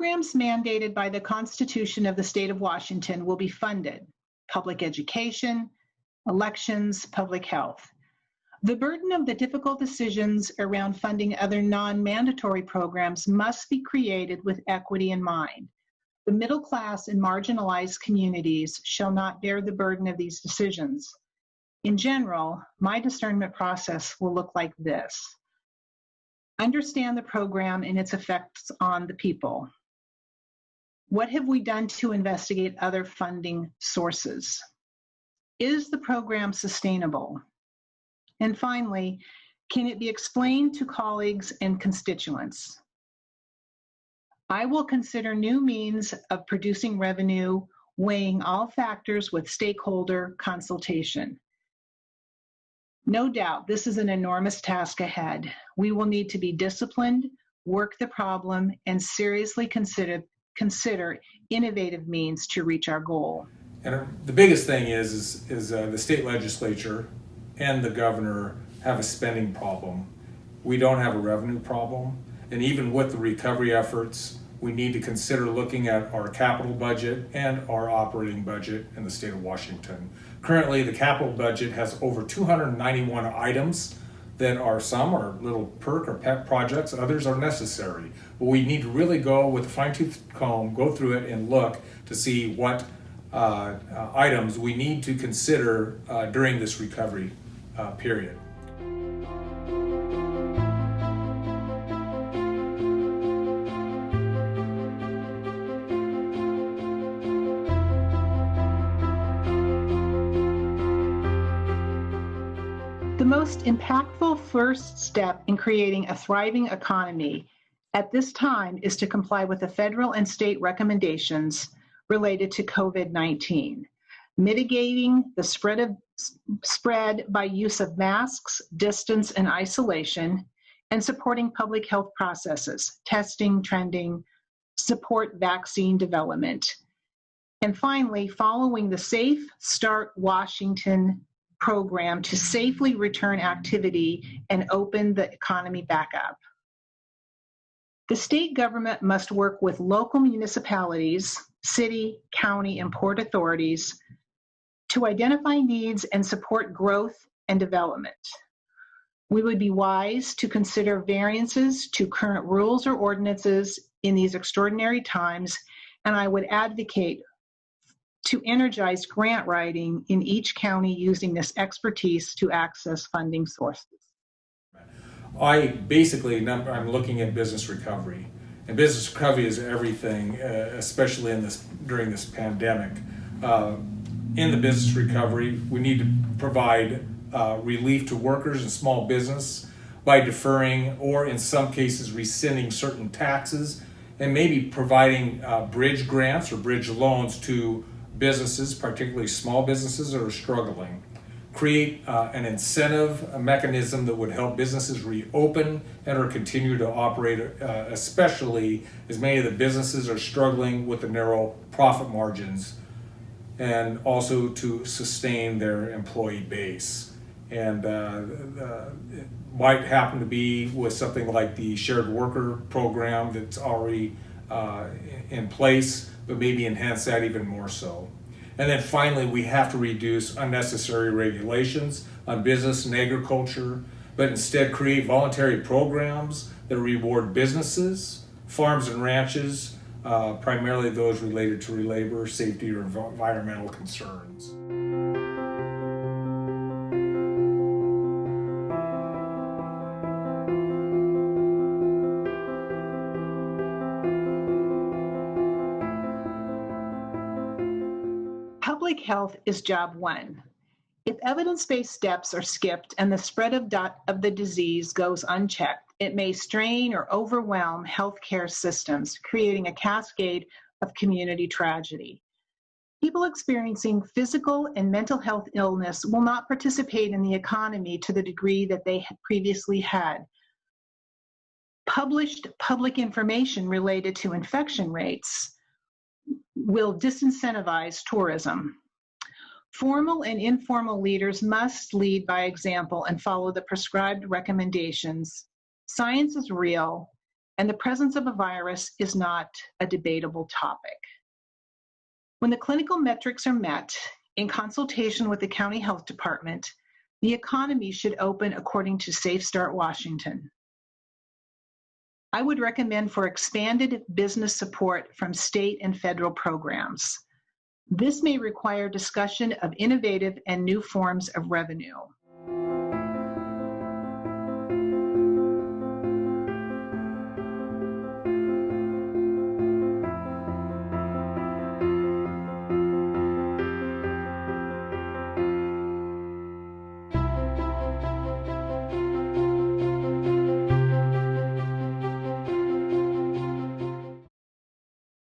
programs mandated by the Constitution of the State of Washington will be funded: public education, elections, public health. The burden of the difficult decisions around funding other non-mandatory programs must be created with equity in mind. The middle class and marginalized communities shall not bear the burden of these decisions. In general, my discernment process will look like this. Understand the program and its effects on the people. What have we done to investigate other funding sources? Is the program sustainable? And finally, can it be explained to colleagues and constituents? I will consider new means of producing revenue, weighing all factors with stakeholder consultation. No doubt, this is an enormous task ahead. We will need to be disciplined, work the problem, and seriously consider innovative means to reach our goal. And the biggest thing is the state legislature and the governor have a spending problem. We don't have a revenue problem. And even with the recovery efforts, we need to consider looking at our capital budget and our operating budget in the state of Washington. Currently, the capital budget has over 291 items that are, some are little perk or pet projects, others are necessary. But we need to really go with a fine-tooth comb, go through it and look to see what items we need to consider during this recovery period. The most impactful first step in creating a thriving economy at this time is to comply with the federal and state recommendations related to COVID-19, mitigating the spread by use of masks, distance, and isolation, and supporting public health processes, testing, trending, support vaccine development. And finally, following the Safe Start Washington program to safely return activity and open the economy back up. The state government must work with local municipalities, city, county, and port authorities to identify needs and support growth and development. We would be wise to consider variances to current rules or ordinances in these extraordinary times, and I would advocate to energize grant writing in each county using this expertise to access funding sources. I'm looking at business recovery, and business recovery is everything, especially during this pandemic. In the business recovery, we need to provide relief to workers and small business by deferring or in some cases rescinding certain taxes, and maybe providing bridge grants or bridge loans to businesses, particularly small businesses that are struggling. Create an incentive mechanism that would help businesses reopen and or continue to operate, especially as many of the businesses are struggling with the narrow profit margins, and also to sustain their employee base. And it might happen to be with something like the shared worker program that's already in place, but maybe enhance that even more so. And then finally, we have to reduce unnecessary regulations on business and agriculture, but instead create voluntary programs that reward businesses, farms and ranches, primarily those related to labor, safety, or environmental concerns. Public health is job one. If evidence-based steps are skipped and the spread of the disease goes unchecked, it may strain or overwhelm healthcare systems, creating a cascade of community tragedy. People experiencing physical and mental health illness will not participate in the economy to the degree that they had previously had. Published public information related to infection rates will disincentivize tourism. Formal and informal leaders must lead by example and follow the prescribed recommendations. Science is real, and the presence of a virus is not a debatable topic. When the clinical metrics are met, in consultation with the county health department, the economy should open according to Safe Start Washington. I would recommend for expanded business support from state and federal programs. This may require discussion of innovative and new forms of revenue.